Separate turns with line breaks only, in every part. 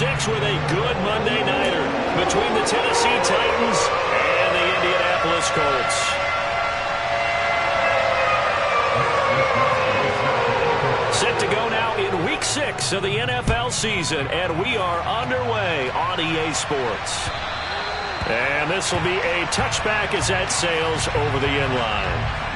6 with a good Monday nighter between the Tennessee Titans and the Indianapolis Colts. Set to go now in Week 6 of the NFL season, and we are underway on EA Sports. And this will be a touchback as that sails over the end line.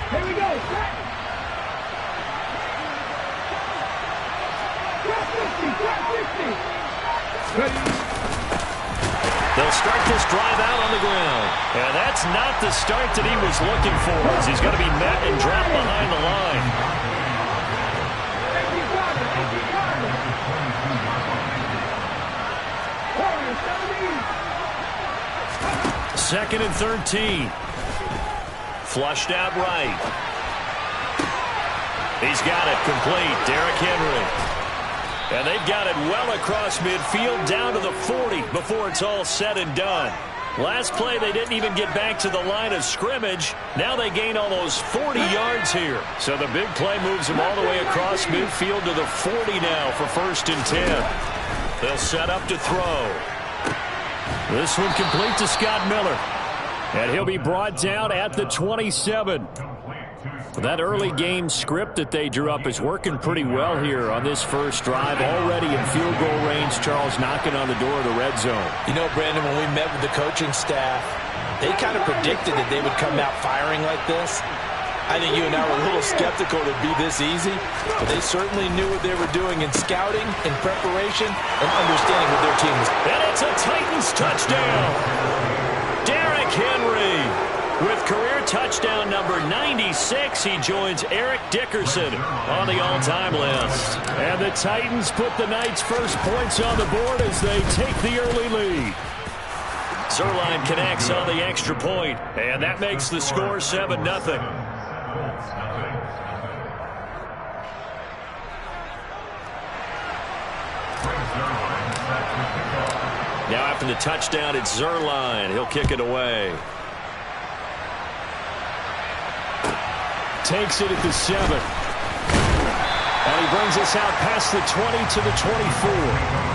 Here we go.
They'll start this drive out on the ground. And that's not the start that he was looking for, as he's going to be met and dropped behind the line. Second and 13. Flushed out right. He's got it complete. Derrick Henry. And they've got it well across midfield down to the 40 before it's all said and done. Last play, they didn't even get back to the line of scrimmage. Now they gain almost 40 yards here. So the big play moves them all the way across midfield to the 40 now for 1st and 10. They'll set up to throw. This one complete to Scott Miller. And he'll be brought down at the 27. That early game script that they drew up is working pretty well here on this first drive. Already in field goal range, Charles knocking on the door of the red zone.
You know, Brandon, when we met with the coaching staff, they kind of predicted that they would come out firing like this. I think you and I were a little skeptical it would be this easy, but they certainly knew what they were doing in scouting, in preparation, and understanding what their team was.
And it's a Titans touchdown. Derrick Henry with career touchdown number 96. He joins Eric Dickerson on the all-time list. And the Titans put the Knights' first points on the board as they take the early lead. Zuerlein connects on the extra point, and that makes the score 7-0. Now after the touchdown, it's Zuerlein. He'll kick it away. Takes it at the 7. And he brings us out past the 20 to the 24.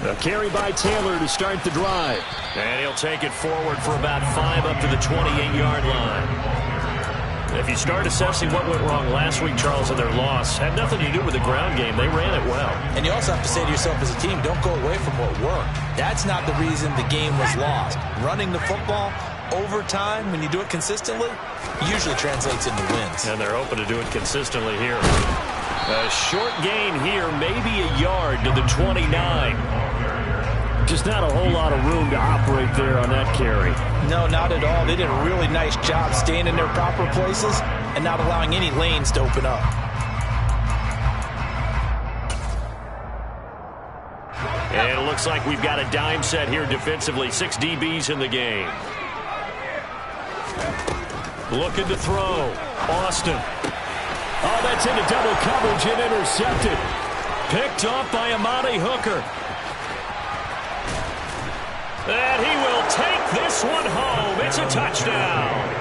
A carry by Taylor to start the drive. And he'll take it forward for about 5 up to the 28-yard line. If you start assessing what went wrong last week, Charles, in their loss, had nothing to do with the ground game. They ran it well. And you also have to say to yourself as a team, don't go away from what worked. That's not the reason the game was lost. Running the football over time, when you do it consistently, usually translates into wins. And they're open to do it consistently here. A short gain here, maybe a yard to the 29. Just not a whole lot of room to operate there on that carry. No, not at all. They did a really nice job staying in their proper places and not allowing any lanes to open up. And it looks like we've got a dime set here defensively. 6 DBs in the game. Looking to throw. Austin. Oh, that's into double coverage and intercepted. Picked off by Amani Hooker. And he will take this one home. It's a touchdown.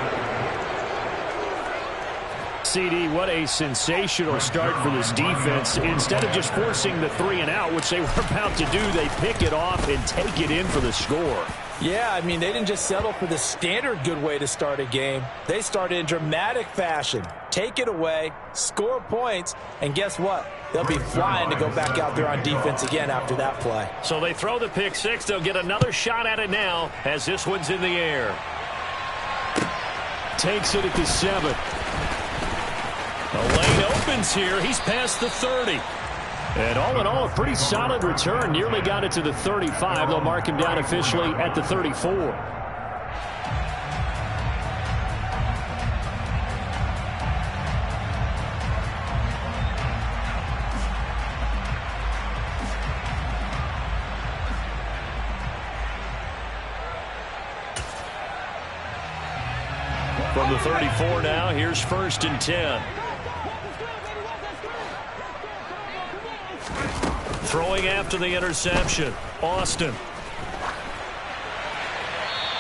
CD, what a sensational start for this defense. Instead of just forcing the 3 and out, which they were about to do, they pick it off and take it in for the score.
Yeah, I mean, they didn't just settle for the standard good way to start a game. They started in dramatic fashion. Take it away, score points, and guess what? They'll be flying to go back out there on defense again after that play. So they throw the pick 6. They'll get another shot at it now as this one's in the air.
Takes it at the 7. The lane opens here. He's past the 30. And all in all, a pretty solid return. Nearly got it to the 35. They'll mark him down officially at the 34. From the 34 now, here's 1st and 10. Throwing after the interception, Austin.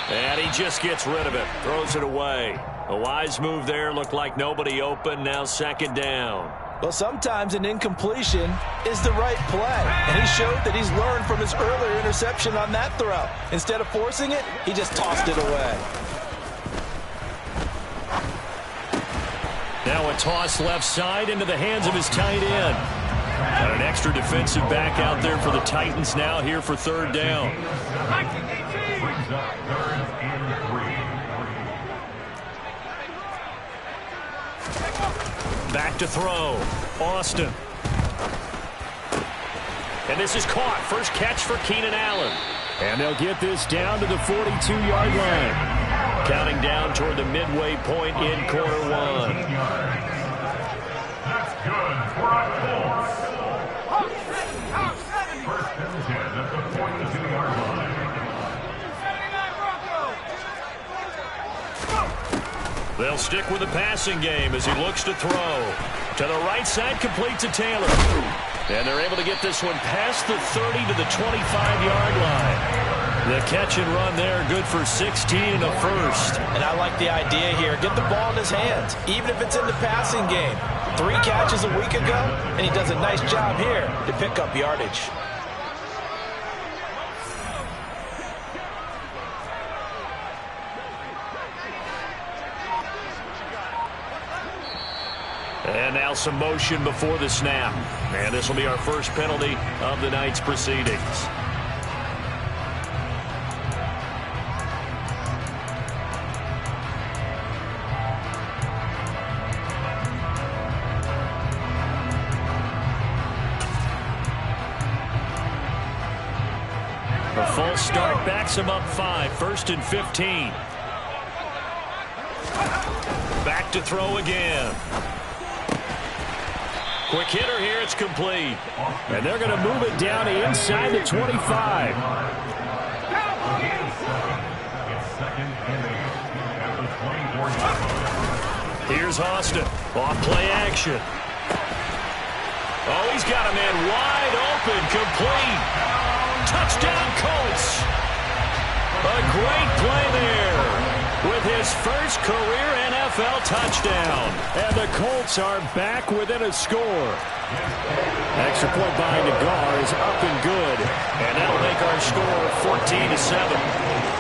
And he just gets rid of it, throws it away. A wise move there, looked like nobody open, now 2nd down.
Well, sometimes an incompletion is the right play. And he showed that he's learned from his earlier interception on that throw. Instead of forcing it, he just tossed it away.
Now a toss left side into the hands of his tight end. And an extra defensive back out there for the Titans now here for 3rd down. Back to throw. Austin. And this is caught. First catch for Keenan Allen. And they'll get this down to the 42-yard line. Counting down toward the midway point in quarter 1.
That's good for a Colts. First and 10 at the 42-yard line.
They'll stick with the passing game as he looks to throw. To the right side, complete to Taylor. And they're able to get this one past the 30 to the 25-yard line. The catch and run there, good for 16 and a first.
And I like the idea here. Get the ball in his hands, even if it's in the passing game. 3 catches a week ago, and he does a nice job here to pick up yardage.
And now some motion before the snap. And this will be our first penalty of the night's proceedings. A false start backs him up 5. 1st and 15. Back to throw again. Quick hitter here. It's complete. And they're going to move it down to inside the 25. Here's Austin. Off play action. Oh, he's got a man wide open. Complete. Touchdown, Colts. A great play there with his first career NFL touchdown. And the Colts are back within a score. Extra point by Nagar is up and good. And that'll make our score 14-7.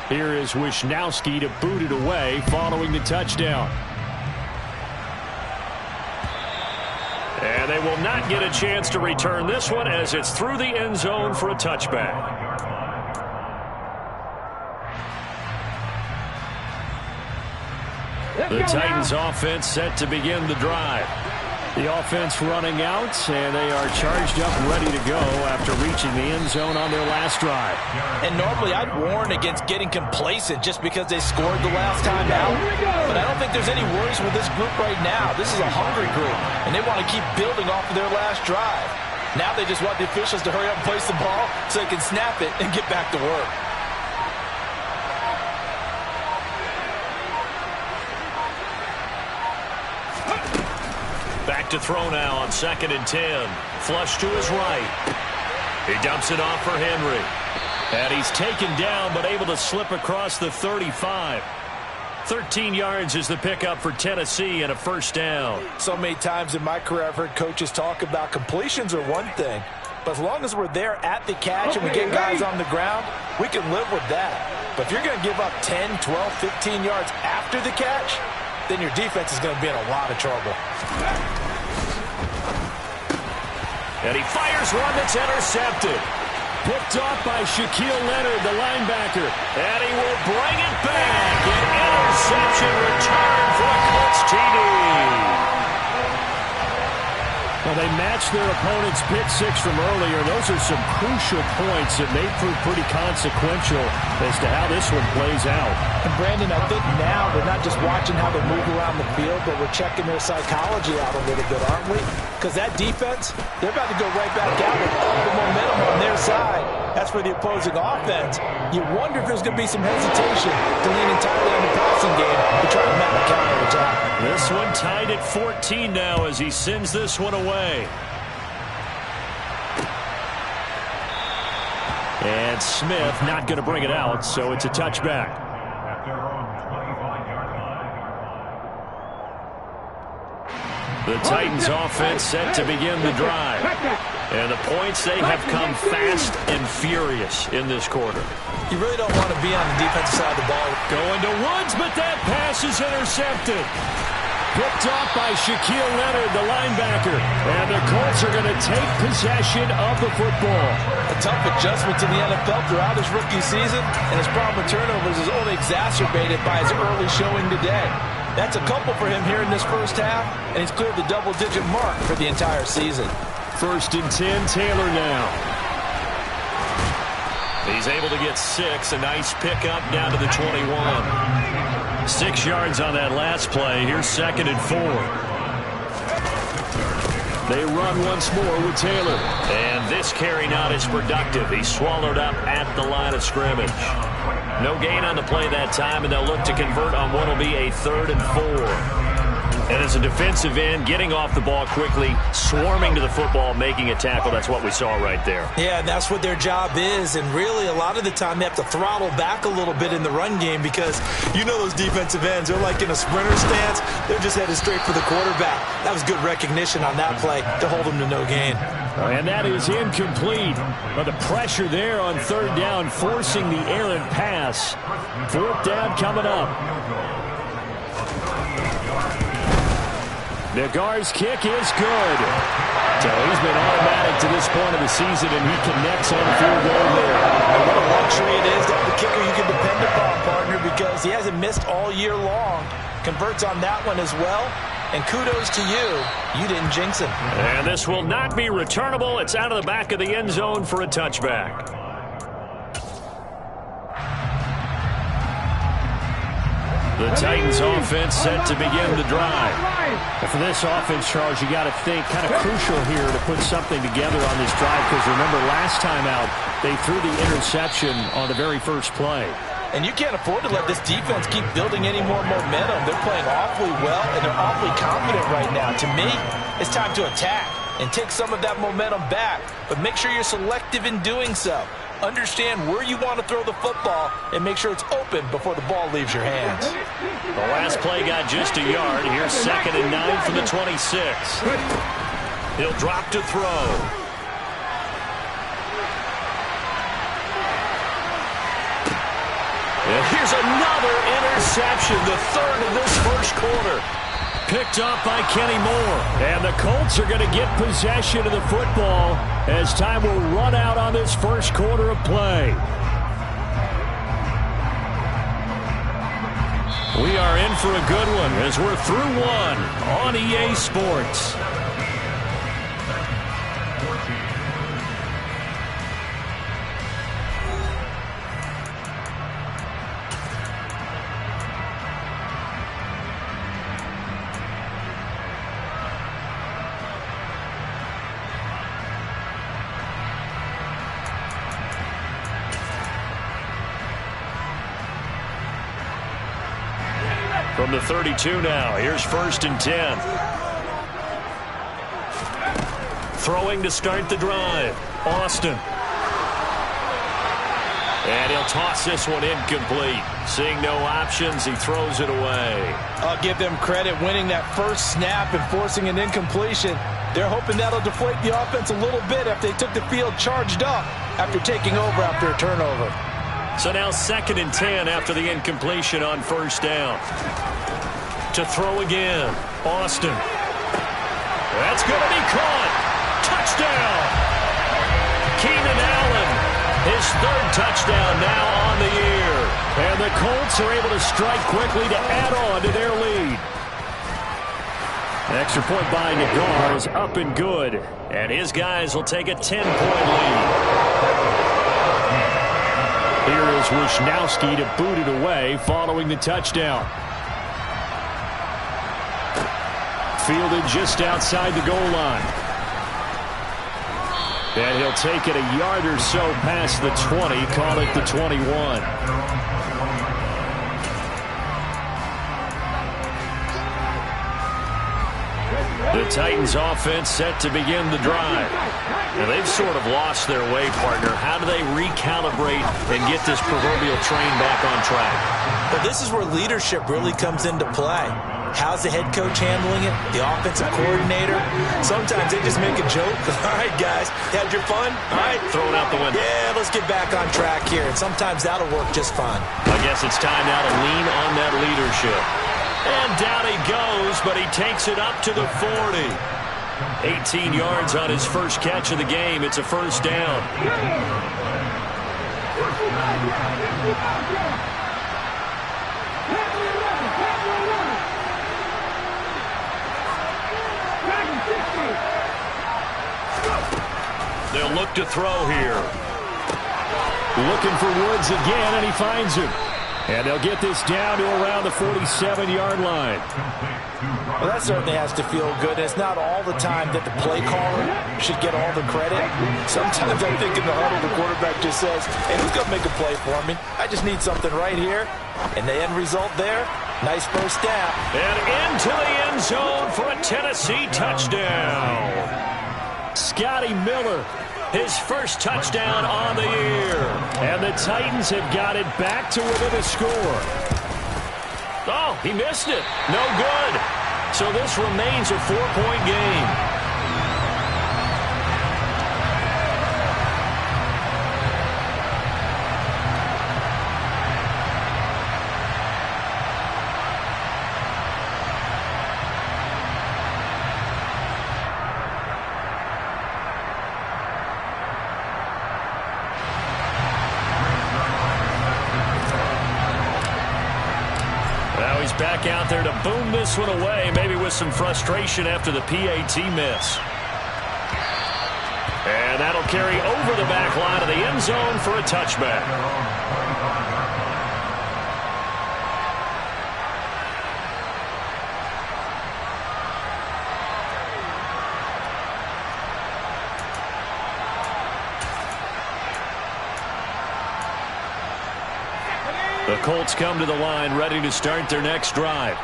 Here is Wisnowski to boot it away following the touchdown. And they will not get a chance to return this one as it's through the end zone for a touchback. The Titans offense set to begin the drive. The offense running out, and they are charged up ready to go after reaching the end zone on their last drive.
And normally I'd warn against getting complacent just because they scored the last time out. But I don't think there's any worries with this group right now. This is a hungry group, and they want to keep building off of their last drive. Now they just want the officials to hurry up and place the ball so they can snap it and get back to work.
Back to throw now on 2nd and 10. Flush to his right. He dumps it off for Henry. And he's taken down but able to slip across the 35. 13 yards is the pickup for Tennessee and a first down.
So many times in my career I've heard coaches talk about completions are one thing. But as long as we're there at the catch and we get guys on the ground, we can live with that. But if you're going to give up 10, 12, 15 yards after the catch, then your defense is going to be in a lot of trouble.
And he fires one that's intercepted.
Picked off by Shaquille Leonard, the linebacker.
And he will bring it back. An interception return for a Colts TD.
Well, they matched their opponent's pick six from earlier. Those are some crucial points that may prove pretty consequential as to how this one plays out.
And Brandon, I think now we're not just watching how they move around the field, but we're checking their psychology out a little bit, aren't we? Because that defense, they're about to go right back out with all the momentum on their side. That's for the opposing offense. You wonder if there's going to be some hesitation to lean entirely on the passing game to try to mount a counterattack.
This one tied at 14 now as he sends this one away. And Smith not going to bring it out, so it's a touchback. The Titans offense set to begin the drive. And the points, they have come fast and furious in this quarter.
You really don't want to be on the defensive side of the ball.
Going to Woods, but that pass is intercepted. Picked off by Shaquille Leonard, the linebacker. And the Colts are going to take possession of the football.
A tough adjustment to the NFL throughout his rookie season, and his problem with turnovers is only exacerbated by his early showing today. That's a couple for him here in this first half, and he's cleared the double-digit mark for the entire season.
1st and 10, Taylor now.
He's able to get 6. A nice pickup down to the 21. 6 yards on that last play. Here's 2nd and 4.
They run once more with Taylor.
And this carry not as productive. He's swallowed up at the line of scrimmage. No gain on the play that time, and they'll look to convert on what will be a 3rd and 4. And as a defensive end, getting off the ball quickly, swarming to the football, making a tackle, that's what we saw right there.
Yeah, and that's what their job is. And really, a lot of the time, they have to throttle back a little bit in the run game because you know those defensive ends, they're like in a sprinter stance. They're just headed straight for the quarterback. That was good recognition on that play to hold them to no gain.
And that is incomplete. But the pressure there on 3rd down, forcing the errant pass. 4th down coming up. Nagar's kick is good. So he's been automatic to this point of the season, and he connects on the field goal there.
And what a luxury it is to have a kicker you can depend upon, partner, because he hasn't missed all year long. Converts on that one as well. And kudos to you. You didn't jinx him.
And this will not be returnable. It's out of the back of the end zone for a touchback. The Titans offense set to begin the drive.
And for this offense, Charles, you got to think kind of crucial here to put something together on this drive, because remember last time out they threw the interception on the very first play.
And you can't afford to let this defense keep building any more momentum. They're playing awfully well, and they're awfully confident right now. To me, it's time to attack and take some of that momentum back, but make sure you're selective in doing so. Understand where you want to throw the football and make sure it's open before the ball leaves your hands.
The last play got just a yard. Here's 2nd and 9 from the 26. He'll drop to throw. And here's another interception, the 3rd of this first quarter.
Picked off by Kenny Moore. And the Colts are going to get possession of the football as time will run out on this first quarter of play. We are in for a good one as we're through one on EA Sports.
From the 32 now, here's 1st and 10. Throwing to start the drive, Austin. And he'll toss this one incomplete. Seeing no options, he throws it away.
I'll give them credit winning that first snap and forcing an incompletion. They're hoping that'll deflate the offense a little bit after they took the field charged up after taking over after a turnover.
So now 2nd and 10 after the incompletion on first down. To throw again, Austin. That's going to be caught. Touchdown. Keenan Allen, his 3rd touchdown now on the year. And the Colts are able to strike quickly to add on to their lead. Extra point by Nagar is up and good. And his guys will take a 10-point lead. Here is Wisnowski to boot it away following the touchdown. Fielded just outside the goal line. And he'll take it a yard or so past the 20, call it the 21. The Titans offense set to begin the drive. Now they've sort of lost their way, partner. How do they recalibrate and get this proverbial train back on track?
Well, this is where leadership really comes into play. How's the head coach handling it? The offensive coordinator? Sometimes they just make a joke. All right, guys, had your fun? All right.
Throw it out the window.
Yeah, let's get back on track here. And sometimes that'll work just fine.
I guess it's time now to lean on that leadership. And down he goes, but he takes it up to the 40. 18 yards on his first catch of the game. It's a first down. They'll look to throw here. Looking for Woods again, and he finds him. And they'll get this down to around the 47-yard line.
Well, that certainly has to feel good. It's not all the time that the play caller should get all the credit. Sometimes I think in the huddle, the quarterback just says, hey, who's going to make a play for me? I just need something right here. And the end result there, nice first down.
And into the end zone for a Tennessee touchdown. Scotty Miller, his first touchdown on the year. And the Titans have got it back to within a score. Oh, he missed it. No good. So this remains a 4-point game. Back out there to boom this one away, maybe with some frustration after the PAT miss. And that'll carry over the back line of the end zone for a touchback. The Colts come to the line ready to start their next drive.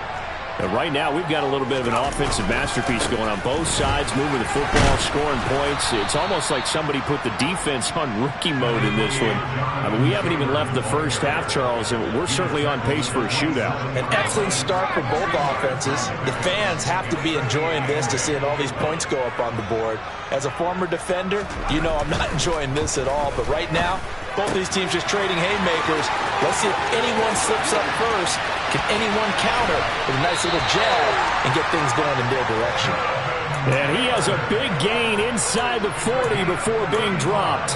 And right now we've got a little bit of an offensive masterpiece going on both sides, moving the football, scoring points. It's almost like somebody put the defense on rookie mode in this one. I mean, we haven't even left the first half, Charles, and we're certainly on pace for a shootout.
An excellent start for both offenses. The fans have to be enjoying this to seeing all these points go up on the board. As a former defender, you know I'm not enjoying this at all. But right now, both these teams just trading haymakers. Let's see if anyone slips up first. Can anyone counter with a nice little jab and get things going in their direction?
And he has a big gain inside the 40 before being dropped.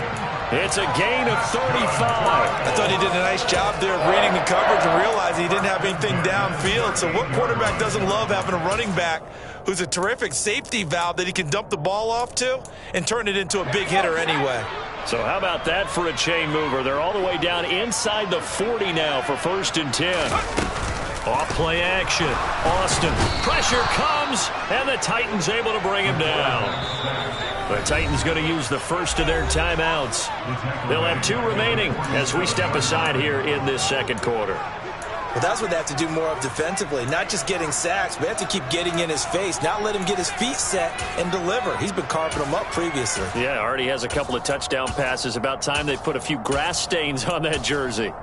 It's a gain of 35.
I thought he did a nice job there of reading the coverage and realizing he didn't have anything downfield. So what quarterback doesn't love having a running back who's a terrific safety valve that he can dump the ball off to and turn it into a big hitter anyway?
So how about that for a chain mover? They're all the way down inside the 40 now for 1st and 10. Off play action. Austin. Pressure comes, and the Titans able to bring him down. The Titans going to use the first of their timeouts. They'll have 2 remaining as we step aside here in this second quarter.
Well, that's what they have to do more of defensively. Not just getting sacks, but they have to keep getting in his face. Not let him get his feet set and deliver. He's been carving them up previously.
Yeah, already has a couple of touchdown passes. About time they put a few grass stains on that jersey.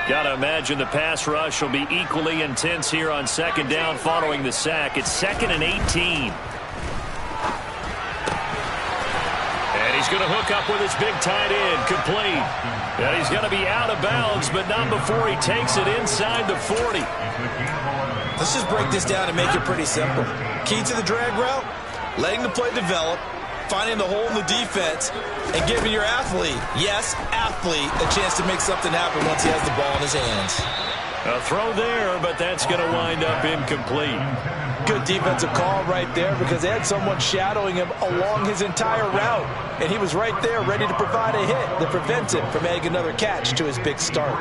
Gotta imagine the pass rush will be equally intense here on 2nd down following the sack. It's 2nd and 18. And And he's going to hook up with his big tight end, complete. And he's going to be out of bounds, but not before he takes it inside the 40.
Let's just break this down and make it pretty simple. Key to the drag route, letting the play develop, finding the hole in the defense, and giving your athlete, yes, athlete, a chance to make something happen once he has the ball in his hands.
A throw there, but that's going to wind up incomplete.
Good defensive call right there because they had someone shadowing him along his entire route, and he was right there ready to provide a hit that prevents him from adding another catch to his big start.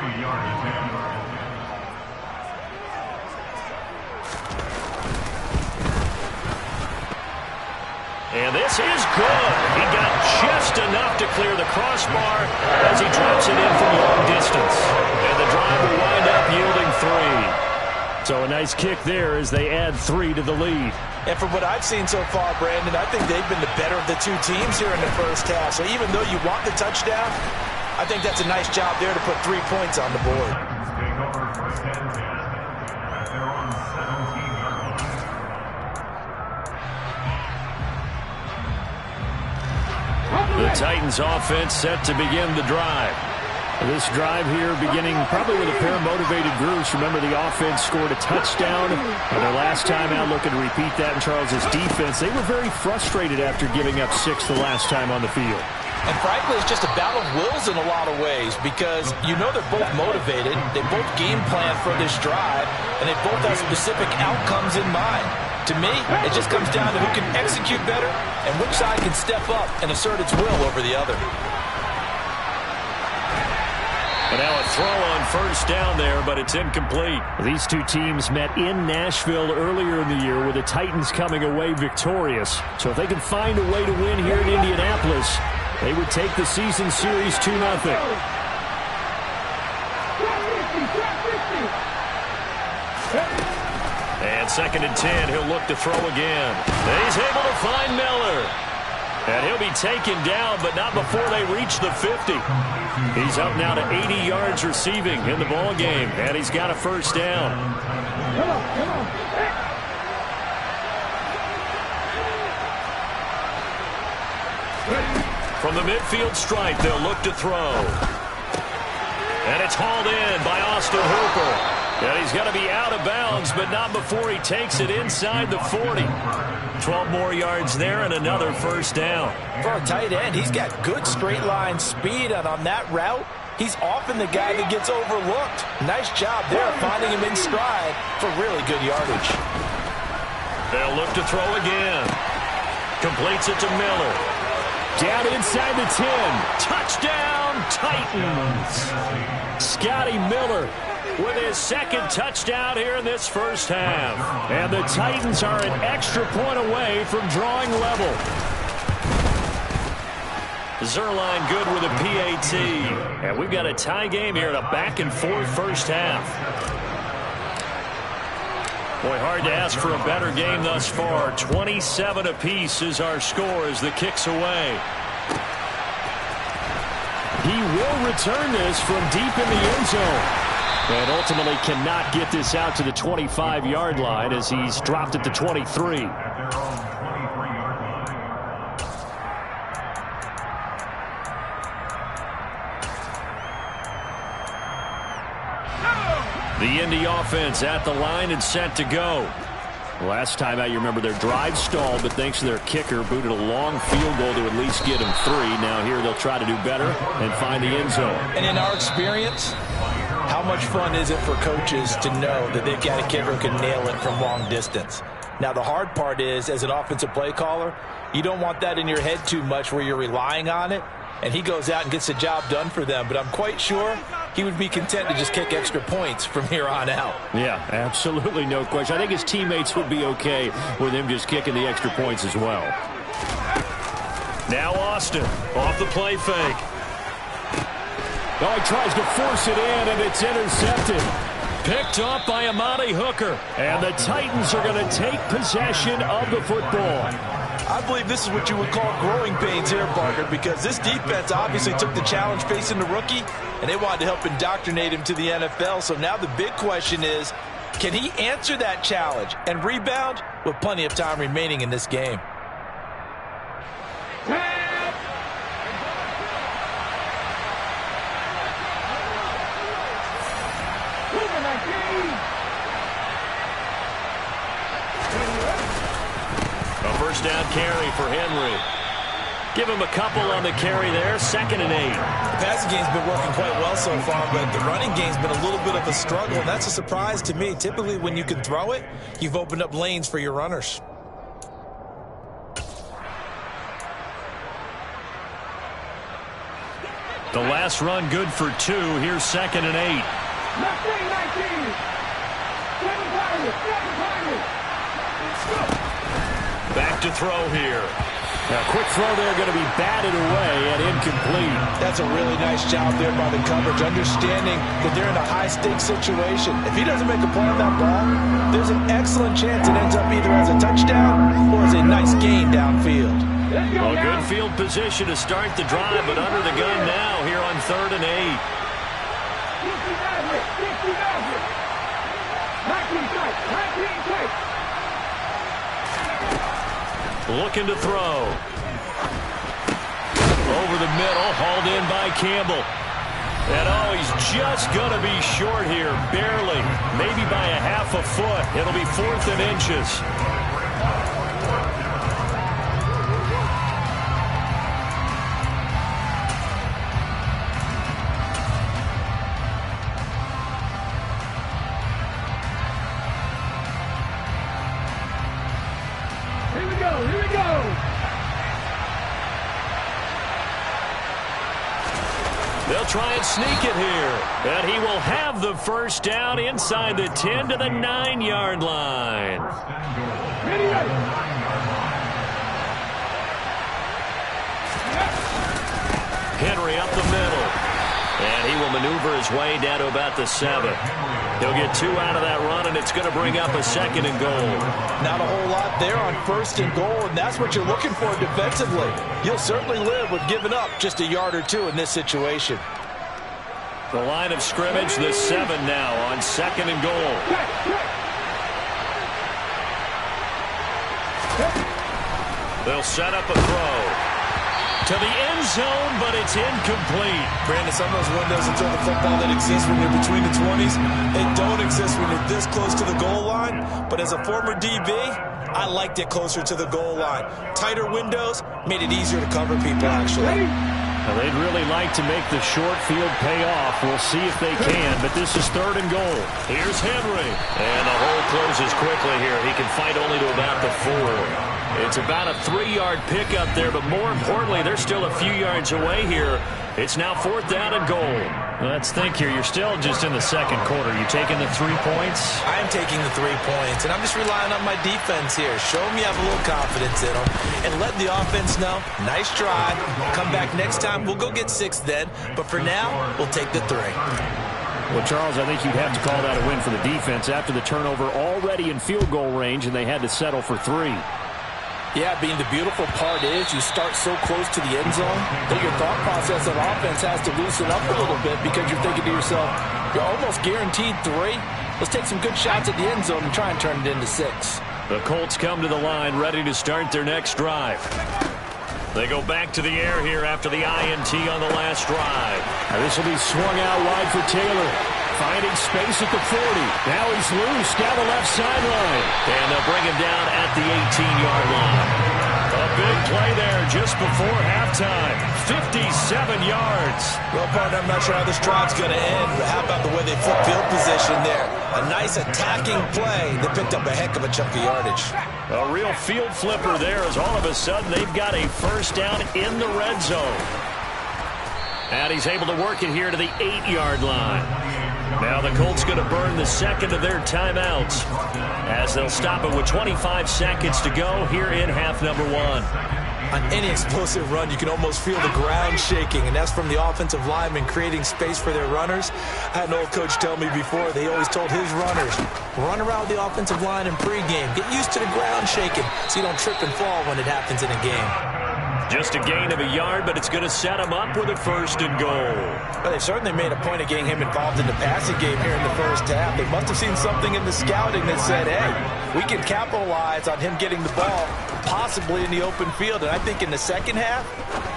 And this is good. He got just enough to clear the crossbar as he drops it in from long distance. And the drive will wind up yielding 3.
So a nice kick there as they add 3 to the lead.
And from what I've seen so far, Brandon, I think they've been the better of the two teams here in the first half. So even though you want the touchdown, I think that's a nice job there to put 3 points on the board.
The Titans offense set to begin the drive.
This drive here beginning probably with a pair of motivated groups. Remember, the offense scored a touchdown on their last time out, looking to repeat that in Charles's defense. They were very frustrated after giving up 6 the last time on the field.
And frankly, it's just a battle of wills in a lot of ways because you know they're both motivated, they both game plan for this drive, and they both have specific outcomes in mind. To me, it just comes down to who can execute better and which side can step up and assert its will over the other.
And now a throw on first down there, but it's incomplete.
These two teams met in Nashville earlier in the year with the Titans coming away victorious. So if they can find a way to win here in Indianapolis, they would take the season series 2-0.
And 2nd and 10, he'll look to throw again. And he's able to find Miller. And he'll be taken down, but not before they reach the 50. He's up now to 80 yards receiving in the ballgame, and he's got a first down. From the midfield stripe, they'll look to throw. And it's hauled in by Austin Hooper. And he's going to be out of bounds, but not before he takes it inside the 40. 12 more yards there and another first down.
For a tight end, he's got good straight line speed, and on that route, he's often the guy that gets overlooked. Nice job there finding him in stride for really good yardage.
They'll look to throw again. Completes it to Miller.
Down inside the 10.
Touchdown, Titans. Scotty Miller with his 2nd touchdown here in this first half.
And the Titans are an extra point away from drawing level.
Zerline good with a PAT. And we've got a tie game here in a back-and-forth first half. Boy, hard to ask for a better game thus far. 27 apiece is our score as the kick's away.
He will return this from deep in the end zone. And ultimately cannot get this out to the 25-yard line as he's dropped at the 23.
The Indy offense at the line and set to go.
Last time out, you remember their drive stalled, but thanks to their kicker, booted a long field goal to at least get them 3. Now here they'll try to do better and find the end zone.
And in our experience, how much fun is it for coaches to know that they've got a kicker who can nail it from long distance? Now, the hard part is, as an offensive play caller, you don't want that in your head too much where you're relying on it, and he goes out and gets the job done for them. But I'm quite sure he would be content to just kick extra points from here on out.
Yeah, absolutely no question. I think his teammates would be okay with him just kicking the extra points as well.
Now Austin off the play fake.
Oh, he tries to force it in, and it's intercepted.
Picked up by Amani Hooker.
And the Titans are going to take possession of the football.
I believe this is what you would call growing pains here, Parker, because this defense obviously took the challenge facing the rookie, and they wanted to help indoctrinate him to the NFL. So now the big question is, can he answer that challenge and rebound with plenty of time remaining in this game?
first down carry for Henry. Give him a couple on the carry there, 2nd and 8.
The passing game's been working quite well so far, but the running game's been a little bit of a struggle, and that's a surprise to me. Typically, when you can throw it, you've opened up lanes for your runners.
The last run good for 2. Here's 2nd and 8. Back to throw here.
A quick throw there, going to be batted away and incomplete. That's a really nice job there by the coverage, understanding that they're in a high-stakes situation. If he doesn't make a play on that ball, there's an excellent chance it ends up either as a touchdown or as a nice gain downfield.
Well, good field position to start the drive, but under the gun now here on 3rd and 8. Looking to throw. Over the middle, hauled in by Campbell. And he's just going to be short here, barely. Maybe by a half a foot. It'll be 4th and inches.
Here we go.
They'll try and sneak it here. And he will have the first down inside the 10 to the 9-yard line. Henry up the middle. And he will maneuver his way down to about the 7. He'll get 2 out of that run, and it's going to bring up a 2nd and goal.
Not a whole lot there on 1st and goal, and that's what you're looking for defensively. You'll certainly live with giving up just a yard or 2 in this situation.
The line of scrimmage, the 7 now on 2nd and goal. They'll set up a throw. To the end zone, but it's incomplete.
Brandon, some of those windows into the football that exist when you're between the 20s, they don't exist when you're this close to the goal line. But as a former DB, I liked it closer to the goal line. Tighter windows made it easier to cover people, actually.
Well, they'd really like to make the short field pay off. We'll see if they can, but this is 3rd and goal. Here's Henry. And the hole closes quickly here. He can fight only to about the 4. It's about a 3-yard pickup there, but more importantly, they're still a few yards away here. It's now 4th down and goal. Let's think here. You're still just in the 2nd quarter. You taking the 3 points?
I am taking the 3 points, and I'm just relying on my defense here. Show them you have a little confidence in them, and let the offense know, nice drive. Come back next time. We'll go get 6 then, but for now, we'll take the 3.
Well, Charles, I think you'd have to call that a win for the defense after the turnover already in field goal range, and they had to settle for 3.
Yeah, Bean, the beautiful part is you start so close to the end zone that your thought process on offense has to loosen up a little bit because you're thinking to yourself, you're almost guaranteed 3. Let's take some good shots at the end zone and try and turn it into 6.
The Colts come to the line ready to start their next drive. They go back to the air here after the INT on the last drive. Now this will be swung out wide for Taylor. Finding space at the 40. Now he's loose down the left sideline. And they'll bring him down at the 18-yard line. A big play there just before halftime. 57 yards.
Well, partner, I'm not sure how this drive's going to end, but how about the way they flip field position there? A nice attacking play that picked up a heck of a chunk of yardage.
A real field flipper there as all of a sudden they've got a first down in the red zone. And he's able to work it here to the 8-yard line. Now the Colts going to burn the 2nd of their timeouts as they'll stop it with 25 seconds to go here in half number 1.
On any explosive run, you can almost feel the ground shaking, and that's from the offensive linemen creating space for their runners. I had an old coach tell me before, they always told his runners, run around the offensive line in pregame. Get used to the ground shaking so you don't trip and fall when it happens in a game.
Just a gain of a yard, but it's going to set him up with a 1st and goal.
Well, they certainly made a point of getting him involved in the passing game here in the first half. They must have seen something in the scouting that said, hey, we can capitalize on him getting the ball, possibly in the open field. And I think in the second half,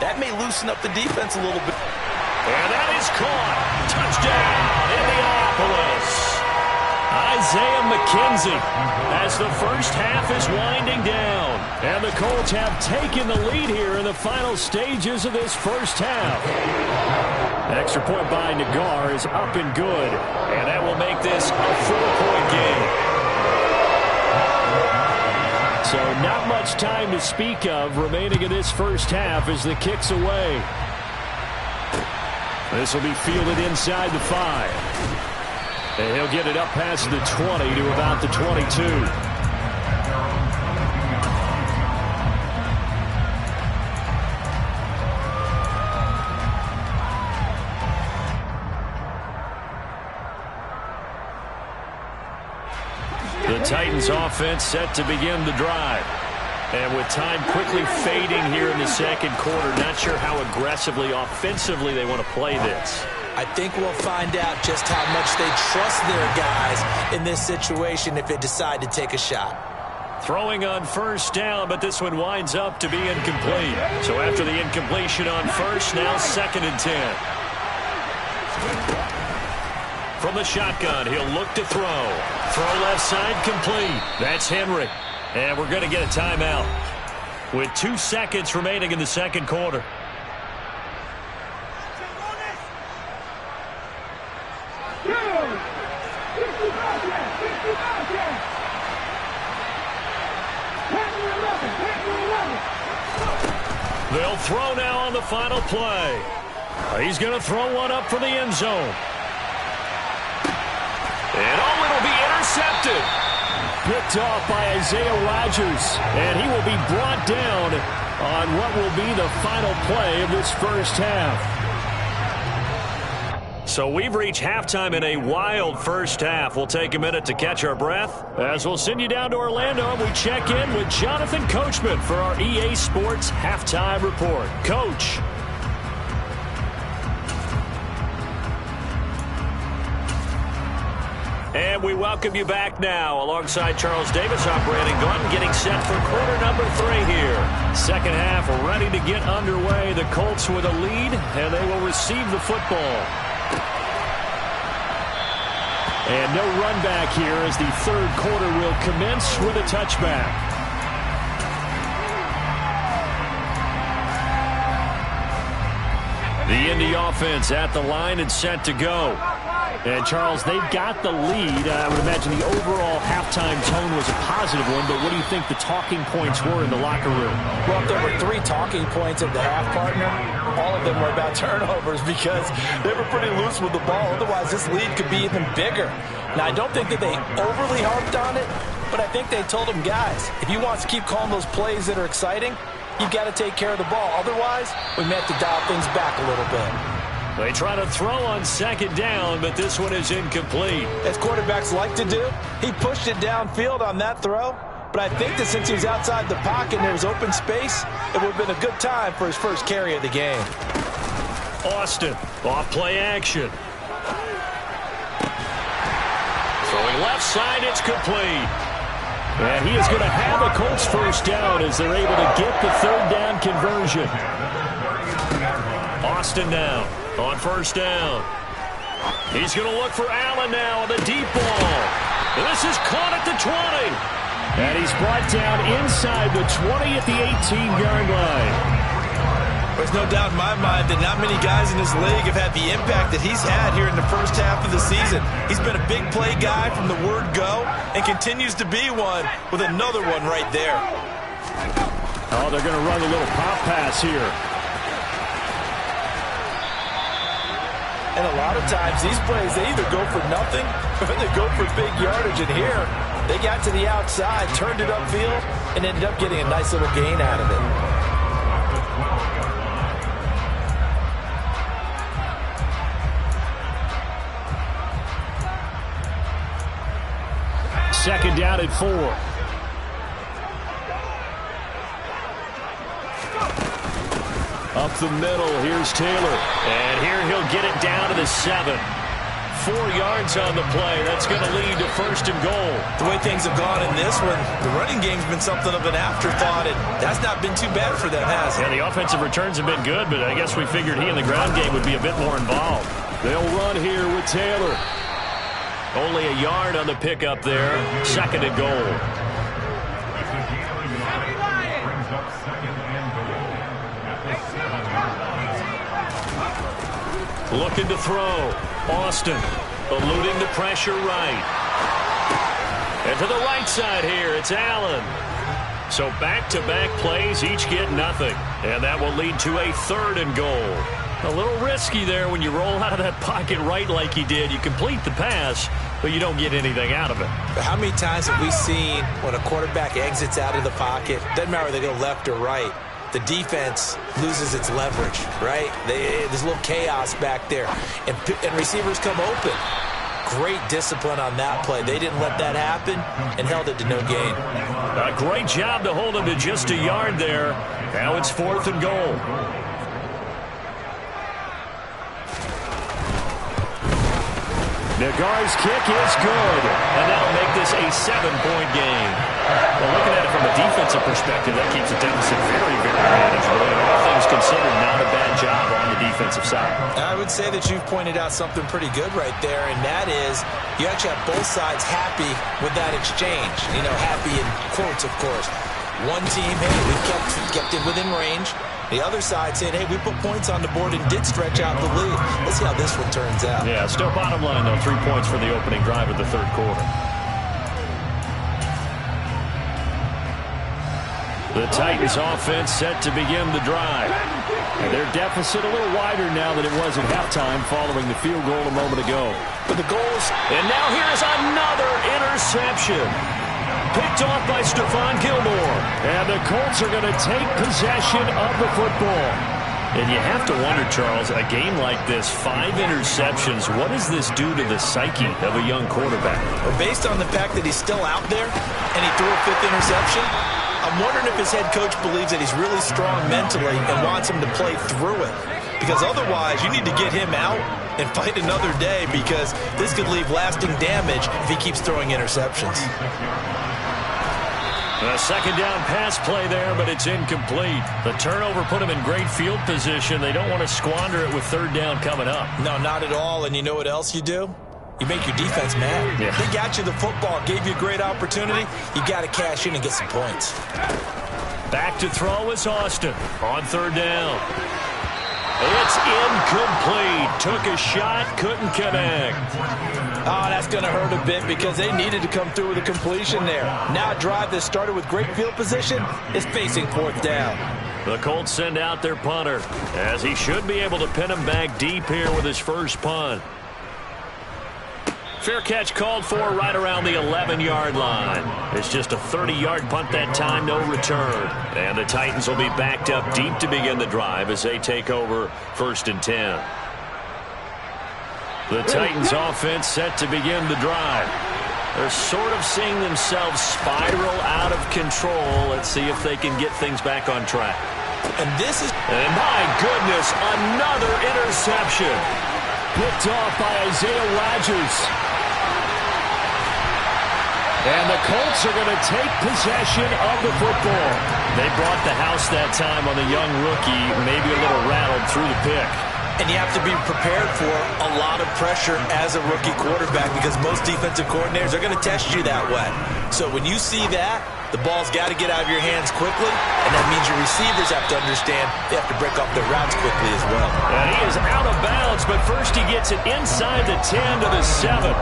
that may loosen up the defense a little bit.
And that is caught. Touchdown, Indianapolis. Isaiah McKenzie as the first half is winding down. And the Colts have taken the lead here in the final stages of this first half. Extra point by Nagar is up and good. And that will make this a 4-point game. So not much time to speak of remaining in this first half as the kick's away. This will be fielded inside the 5. And he'll get it up past the 20 to about the 22. The Titans offense set to begin the drive. And with time quickly fading here in the second quarter, not sure how aggressively, offensively they want to play this.
I think we'll find out just how much they trust their guys in this situation if they decide to take a shot.
Throwing on first down, but this one winds up to be incomplete. So after the incompletion on first, now 2nd and 10. From the shotgun, he'll look to throw. Throw left side complete. That's Henry. And we're going to get a timeout with 2 seconds remaining in the second quarter. They'll throw now on the final play. He's going to throw one up for the end zone. And oh, it'll be intercepted. Picked off by Isaiah Rodgers. And he will be brought down on what will be the final play of this first half. So we've reached halftime in a wild first half. We'll take a minute to catch our breath as we'll send you down to Orlando and we check in with Jonathan Coachman for our EA Sports Halftime Report. Coach. And we welcome you back now alongside Charles Davis, operating gun, getting set for quarter number 3 here. Second half ready to get underway. The Colts with a lead, and they will receive the football. And no run back here as the third quarter will commence with a touchback. The Indy offense at the line and set to go. And, Charles, they've got the lead. I would imagine the overall halftime tone was a positive one, but what do you think the talking points were in the locker room?
Well, if there were 3 talking points at the half, partner, all of them were about turnovers because they were pretty loose with the ball. Otherwise, this lead could be even bigger. Now, I don't think that they overly harped on it, but I think they told them, guys, if you want to keep calling those plays that are exciting, you've got to take care of the ball. Otherwise, we may have to dial things back a little bit.
They try to throw on second down, but this one is incomplete.
As quarterbacks like to do, he pushed it downfield on that throw. But I think that since he was outside the pocket and there was open space, it would have been a good time for his first carry of the game.
Austin, off play action. Throwing left side, it's complete. And he is going to have a Colts first down as they're able to get the third down conversion. Austin now on first down. He's going to look for Allen now on the deep ball. This is caught at the 20. And he's brought down inside the 20 at the 18-yard line.
There's no doubt in my mind that not many guys in this league have had the impact that he's had here in the first half of the season. He's been a big play guy from the word go and continues to be one with another one right there.
Oh, they're going to run a little pop pass here.
And a lot of times these plays, they either go for nothing or they go for big yardage. And here, they got to the outside, turned it upfield, and ended up getting a nice little gain out of it.
Second down at 4. Up the middle, here's Taylor. And here he'll get it down to the 7. 4 yards on the play. That's going to lead to first and goal.
The way things have gone in this one, the running game's been something of an afterthought, and that's not been too bad for them, has it?
Yeah, the offensive returns have been good, but I guess we figured he in the ground game would be a bit more involved. They'll run here with Taylor. Only a yard on the pickup there. 2nd and goal.
Brings up 2nd and goal at the 7-yard line.
Looking to throw. Austin eluding the pressure right. And to the right side here, it's Allen. So back-to-back plays, each get nothing. And that will lead to a 3rd and goal. A little risky there when you roll out of that pocket right like he did. You complete the pass, but you don't get anything out of it.
But how many times have we seen when a quarterback exits out of the pocket, doesn't matter whether they go left or right, the defense loses its leverage, right? There's a little chaos back there, and receivers come open. Great discipline on that play. They didn't let that happen and held it to no gain.
A great job to hold him to just a yard there. Now it's 4th and goal. Nagar's kick is good, and that'll make this a 7-point game. Well, looking at it from a defensive perspective, that keeps the deficit very, very manageable. And all things considered, not a bad job on the defensive side.
I would say that you've pointed out something pretty good right there, and that is you actually have both sides happy with that exchange. You know, happy in quotes, of course. One team, hey, we've kept it within range. The other side saying, hey, we put points on the board and did stretch out the lead. Let's see how this one turns out.
Yeah, still bottom line, though, 3 points for the opening drive of the 3rd quarter. The Titans offense set to begin the drive. And their deficit a little wider now than it was at halftime following the field goal a moment ago.
But the goals.
And now here's another interception. Picked off by Stephon Gilmore. And the Colts are going to take possession of the football. And you have to wonder, Charles, a game like this, 5 interceptions, what does this do to the psyche of a young quarterback?
Well, based on the fact that he's still out there and he threw a 5th interception, I'm wondering if his head coach believes that he's really strong mentally and wants him to play through it. Because otherwise, you need to get him out and fight another day, because this could leave lasting damage if he keeps throwing interceptions.
A 2nd down pass play there, but it's incomplete. The turnover put him in great field position. They don't want to squander it with 3rd down coming up.
No, not at all. And you know what else you do? You make your defense mad.
Yeah.
They got you the football, gave you a great opportunity. You got to cash in and get some points.
Back to throw is Austin on 3rd down. It's incomplete. Took a shot, couldn't connect.
Oh, that's going to hurt a bit because they needed to come through with a completion there. Now a drive that started with great field position is facing 4th down.
The Colts send out their punter, as he should be able to pin him back deep here with his first punt. Fair catch called for right around the 11-yard line. It's just a 30-yard punt that time, no return. And the Titans will be backed up deep to begin the drive as they take over 1st and 10. The Titans offense set to begin the drive. They're sort of seeing themselves spiral out of control. Let's see if they can get things back on track.
And this is...
And my goodness, another interception. Picked off by Isaiah Rodgers. And the Colts are going to take possession of the football. They brought the house that time on the young rookie, maybe a little rattled through the pick.
And you have to be prepared for a lot of pressure as a rookie quarterback, because most defensive coordinators are going to test you that way. So when you see that, the ball's got to get out of your hands quickly, and that means your receivers have to understand they have to break off their routes quickly as well.
And he is out of bounds, but first he gets it inside the 10 to the 7.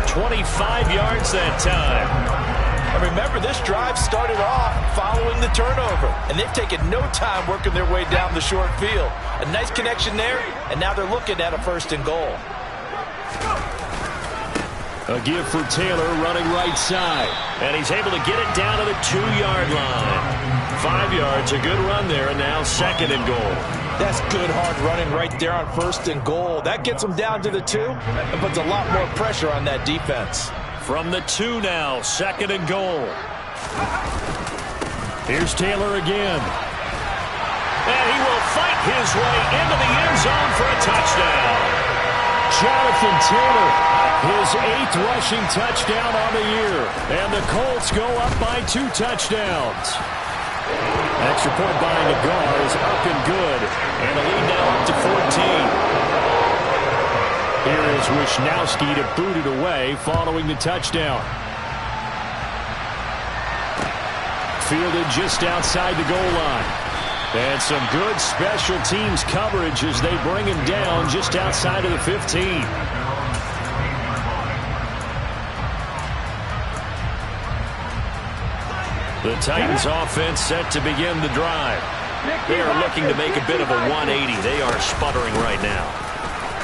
25 yards that time.
And remember, this drive started off following the turnover, and they've taken no time working their way down the short field. A nice connection there, and now they're looking at a 1st and goal.
A give for Taylor running right side. And he's able to get it down to the 2-yard line. 5 yards, a good run there, and now 2nd and goal.
That's good hard running right there on 1st and goal. That gets them down to the 2 and puts a lot more pressure on that defense.
From the 2 now, 2nd and goal. Here's Taylor again. And he will fight his way into the end zone for a touchdown. Jonathan Taylor, his 8th rushing touchdown on the year. And the Colts go up by 2 touchdowns. Extra point by Nagar is up and good. And the lead now up to 14. Here is Wisnowski to boot it away following the touchdown. Fielded just outside the goal line. And some good special teams coverage as they bring him down just outside of the 15. The Titans offense set to begin the drive. They are looking to make a bit of a 180. They are sputtering right now.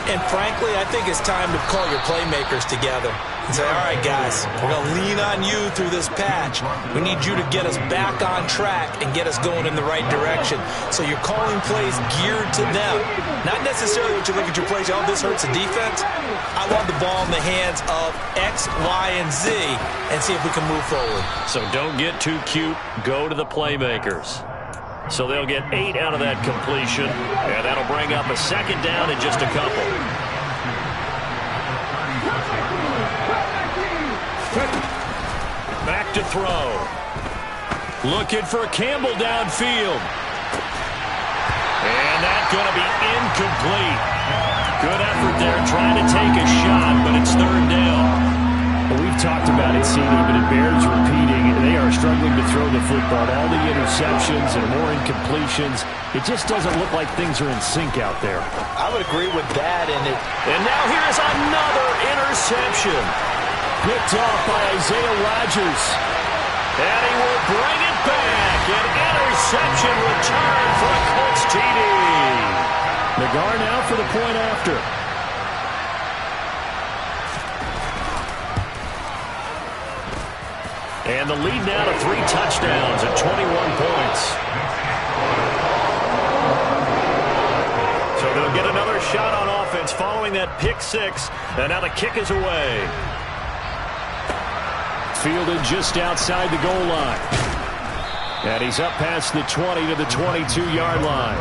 And frankly, I think it's time to call your playmakers together and say, all right, guys, we're going to lean on you through this patch. We need you to get us back on track and get us going in the right direction. So you're calling plays geared to them. Not necessarily what you look at your plays, oh, this hurts the defense. I want the ball in the hands of X, Y, and Z and see if we can move forward.
So don't get too cute. Go to the playmakers. So they'll get 8 out of that completion, and that'll bring up a second down in just a couple. Back to throw. Looking for Campbell downfield. And that's going to be incomplete. Good effort there trying to take a shot, but it's third down. Well, we've talked about it, CD, but it bears repeating. They are struggling to throw the football. All the interceptions and more incompletions. It just doesn't look like things are in sync out there.
I would agree with that.
And now here's another interception. Picked off by Isaiah Rodgers. And he will bring it back. An interception return for a Colts TD. Nagar now for the point after. And the lead now to 3 touchdowns at 21 points. So they'll get another shot on offense following that pick 6. And now the kick is away. Fielded just outside the goal line. And he's up past the 20 to the 22-yard line.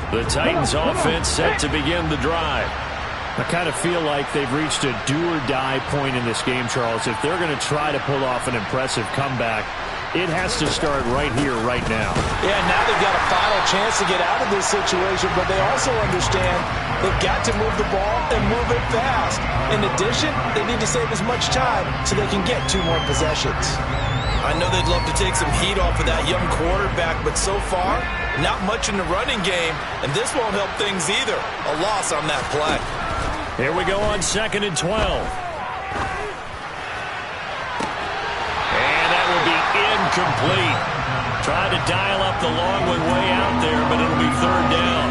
The Titans offense set to begin the drive. I kind of feel like they've reached a do-or-die point in this game, Charles. If they're going to try to pull off an impressive comeback, it has to start right here, right now.
Yeah, now they've got a final chance to get out of this situation, but they also understand they've got to move the ball and move it fast. In addition, they need to save as much time so they can get 2 more possessions. I know they'd love to take some heat off of that young quarterback, but so far, not much in the running game, and this won't help things either. A loss on that play.
Here we go on 2nd and 12. And that will be incomplete. Trying to dial up the long one way out there, but it'll be 3rd down.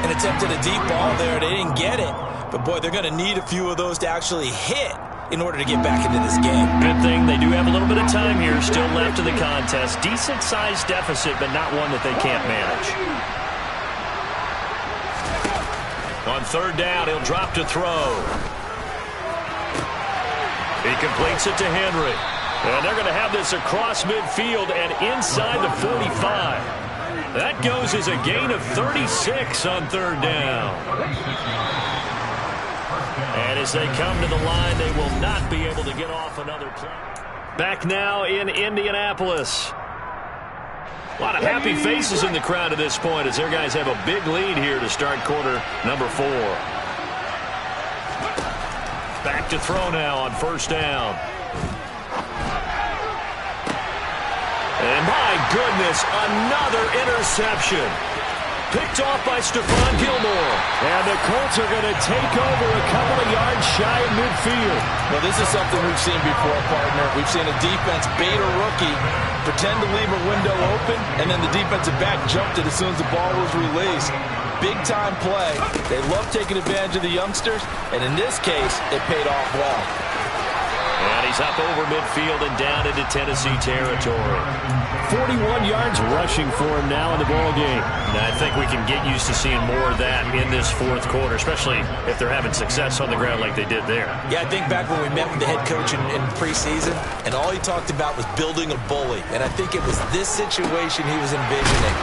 And attempted a deep ball there. They didn't get it. But, boy, they're going to need a few of those to actually hit in order to get back into this game.
Good thing they do have a little bit of time here still left in the contest. Decent-sized deficit, but not one that they can't manage. On 3rd down, he'll drop to throw. He completes it to Henry. And they're going to have this across midfield and inside the 45. That goes as a gain of 36 on 3rd down. And as they come to the line, they will not be able to get off another play. Back now in Indianapolis. A lot of happy faces in the crowd at this point as their guys have a big lead here to start quarter number 4. Back to throw now on 1st down. And my goodness, another interception. Picked off by Stephon Gilmore. And the Colts are going to take over a couple of yards shy of midfield.
Well, this is something we've seen before, partner. We've seen a defense bait a rookie, pretend to leave a window open, and then the defensive back jumped it as soon as the ball was released. Big-time play. They love taking advantage of the youngsters, and in this case, it paid off well.
And he's up over midfield and down into Tennessee territory. 41 yards rushing for him now in the ball game. And I think we can get used to seeing more of that in this 4th quarter, especially if they're having success on the ground like they did there.
Yeah, I think back when we met with the head coach in preseason, and all he talked about was building a bully. And I think it was this situation he was envisioning.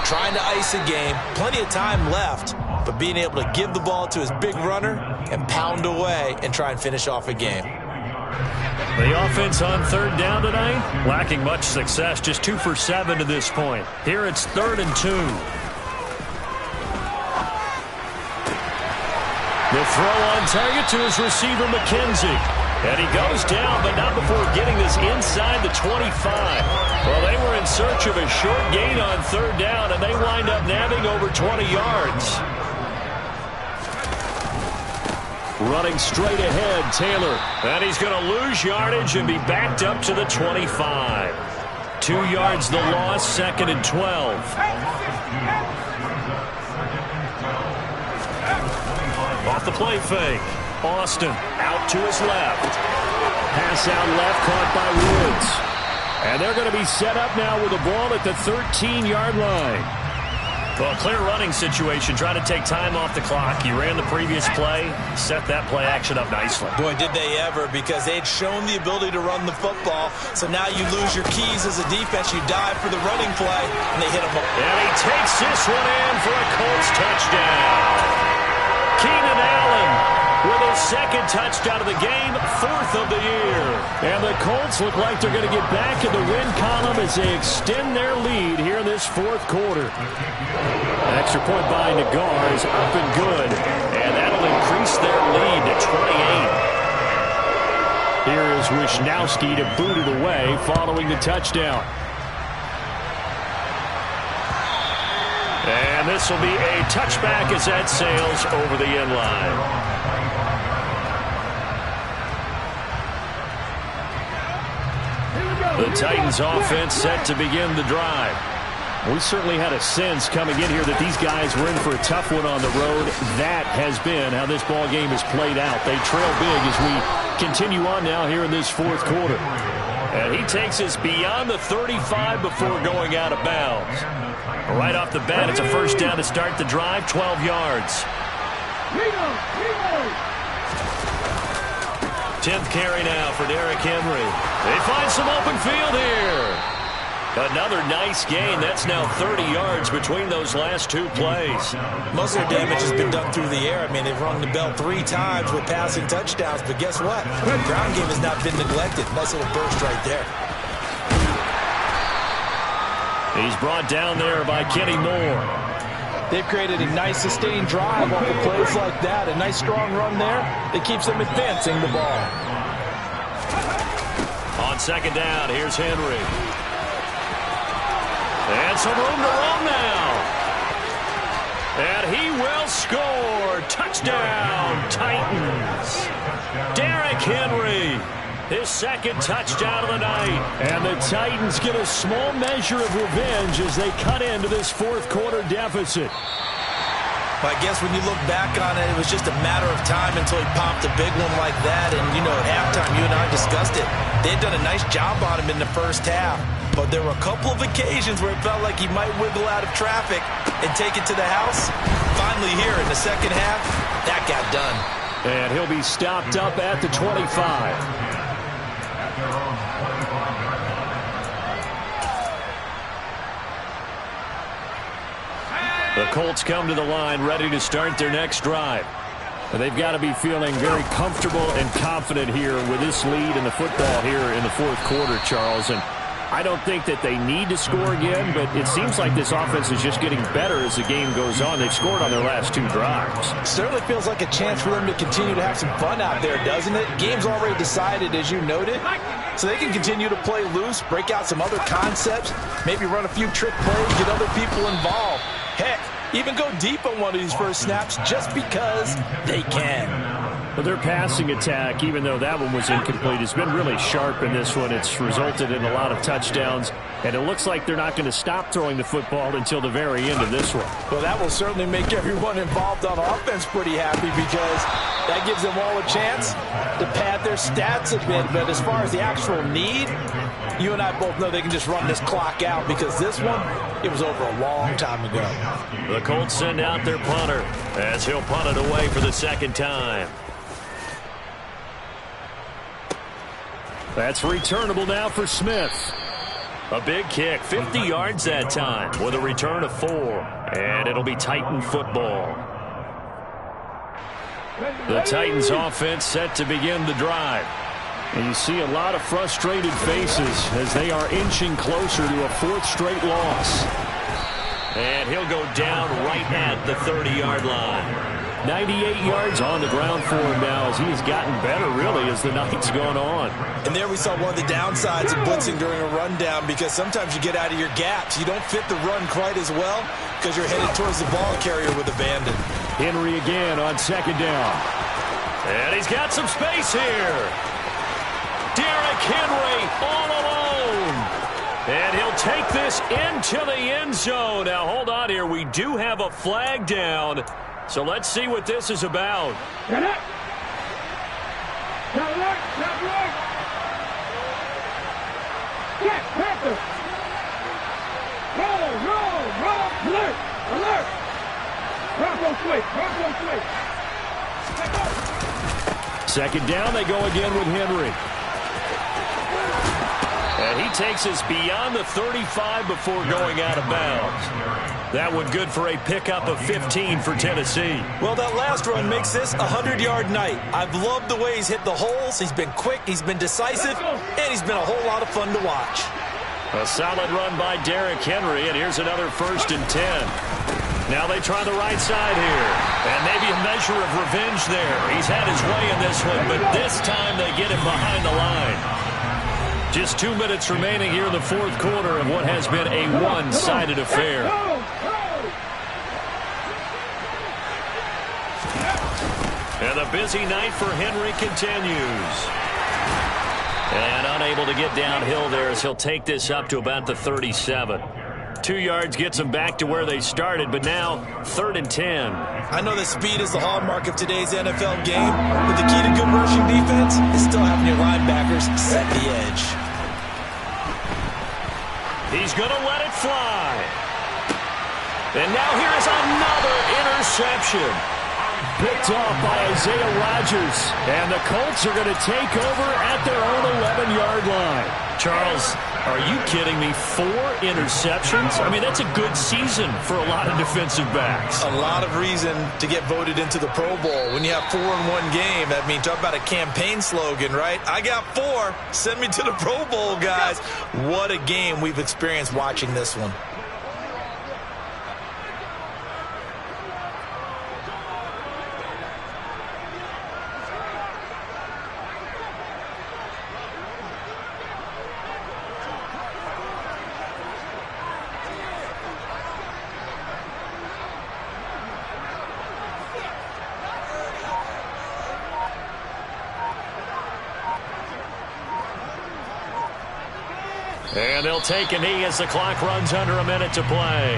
Trying to ice a game, plenty of time left, but being able to give the ball to his big runner and pound away and try and finish off a game.
The offense on third down tonight, lacking much success, just 2 for 7 to this point. Here it's 3rd and 2. The throw on target to his receiver, McKenzie. And he goes down, but not before getting this inside the 25. Well, they were in search of a short gain on 3rd down, and they wind up nabbing over 20 yards. Running straight ahead, Taylor. And he's going to lose yardage and be backed up to the 25. 2 yards the loss, 2nd and 12. Off the play fake. Austin out to his left. Pass out left, caught by Woods. And they're going to be set up now with the ball at the 13-yard line. Well, clear running situation, trying to take time off the clock. He ran the previous play, set that play action up nicely.
Boy, did they ever, because they'd shown the ability to run the football. So now you lose your keys as a defense. You dive for the running play, and they hit him.
And he takes this one in for a Colts touchdown. Keenan Allen with his 2nd touchdown of the game, 4th of the year. And the Colts look like they're going to get back in the win column as they extend their lead here in this 4th quarter. An extra point by Nagar is up and good, and that'll increase their lead to 28. Here is Wisnowski to boot it away following the touchdown. And this will be a touchback as that sails over the end line. The Titans offense set to begin the drive. We certainly had a sense coming in here that these guys were in for a tough one on the road. That has been how this ball game has played out. They trail big as we continue on now here in this 4th quarter. And he takes us beyond the 35 before going out of bounds. Right off the bat, it's a 1st down to start the drive, 12 yards. 10th carry now for Derrick Henry. They find some open field here. Another nice gain. That's now 30 yards between those last 2 plays.
Most of their damage has been done through the air. I mean, they've rung the bell 3 times with passing touchdowns. But guess what? The ground game has not been neglected. Nice little burst right there.
He's brought down there by Kenny Moore.
They've created a nice sustained drive off of plays like that. A nice strong run there that keeps them advancing the ball.
On 2nd down, here's Henry. And some room to run now. And he will score. Touchdown, Titans. Derrick Henry. His 2nd touchdown of the night. And the Titans get a small measure of revenge as they cut into this 4th quarter deficit.
Well, I guess when you look back on it, it was just a matter of time until he popped a big one like that. And, you know, at halftime, you and I discussed it. They'd done a nice job on him in the 1st half. But there were a couple of occasions where it felt like he might wiggle out of traffic and take it to the house. Finally here in the 2nd half, that got done.
And he'll be stopped up at the 25. The Colts come to the line ready to start their next drive. And they've got to be feeling very comfortable and confident here with this lead in the football here in the 4th quarter, Charles. And I don't think that they need to score again, but it seems like this offense is just getting better as the game goes on. They've scored on their last 2 drives.
Certainly feels like a chance for them to continue to have some fun out there, doesn't it? Game's already decided, as you noted, so they can continue to play loose, break out some other concepts, maybe run a few trick plays, get other people involved. Heck, even go deep on one of these first snaps just because they can.
Well, their passing attack, even though that one was incomplete, has been really sharp in this one. It's resulted in a lot of touchdowns, and it looks like they're not going to stop throwing the football until the very end of this one.
Well, that will certainly make everyone involved on offense pretty happy because that gives them all a chance to pad their stats a bit. But as far as the actual need, you and I both know they can just run this clock out because this one, it was over a long time ago.
The Colts send out their punter as he'll punt it away for the 2nd time. That's returnable now for Smith. A big kick, 50 yards that time with a return of 4. And it'll be Titan football. The Titans offense set to begin the drive. And you see a lot of frustrated faces as they are inching closer to a fourth straight loss.
And he'll go down right at the 30-yard line.
98 yards on the ground for him now as he's gotten better, really, as the night's gone on.
And there we saw one of the downsides of blitzing during a rundown, because sometimes you get out of your gaps. You don't fit the run quite as well because you're headed towards the ball carrier with abandon.
Henry again on second down.
And he's got some space here. Derrick Henry all alone. And he'll take this into the end zone. Now, hold on here. We do have a flag down. So let's see what this is about.
Get up. Step right. Step right. Get Panther. Roll. Alert. Alert. Bronco switch.
Second down, they go again with Henry.
And he takes us beyond the 35 before going out of bounds. That one good for a pickup of 15 for Tennessee.
Well, that last run makes this a 100-yard night. I've loved the way he's hit the holes. He's been quick, he's been decisive, and he's been a whole lot of fun to watch.
A solid run by Derrick Henry, and here's another 1st and 10. Now they try the right side here, and maybe a measure of revenge there. He's had his way in this one, but this time they get him behind the line. Just 2 minutes remaining here in the fourth quarter of what has been a one-sided affair. And the busy night for Henry continues. And unable to get downhill there as he'll take this up to about the 37. 2 yards gets them back to where they started, but now 3rd and 10.
I know that speed is the hallmark of today's NFL game, but the key to good rushing defense is still having your linebackers set the edge.
He's going to let it fly. And now here is another interception.
Picked off by Isaiah Rodgers. And the Colts are going to take over at their own 11-yard line.
Charles, are you kidding me? 4 interceptions? I mean, that's a good season for a lot of defensive backs.
A lot of reason to get voted into the Pro Bowl. When you have 4 in one game, I mean, talk about a campaign slogan, right? I got 4. Send me to the Pro Bowl, guys. What a game we've experienced watching this one.
And they'll take a knee as the clock runs under a minute to play.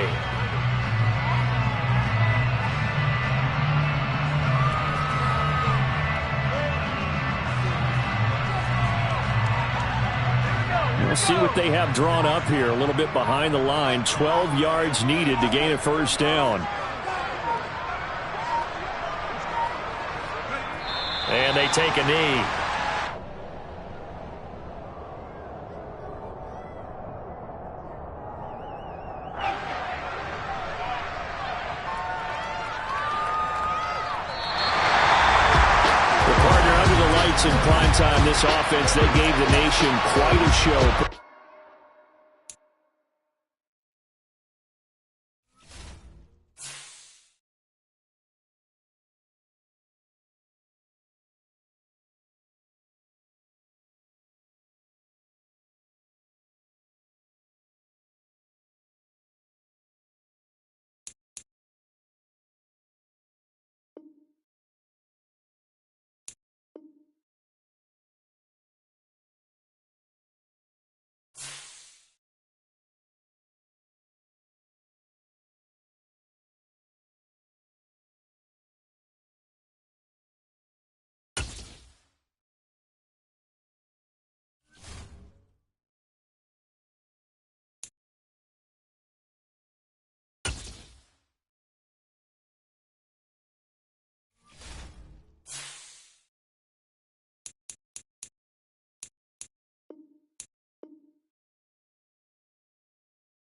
We'll see what they have drawn up here. A little bit behind the line. 12 yards needed to gain a first down.
And they take a knee.
In prime time, this offense, they gave the nation quite a show.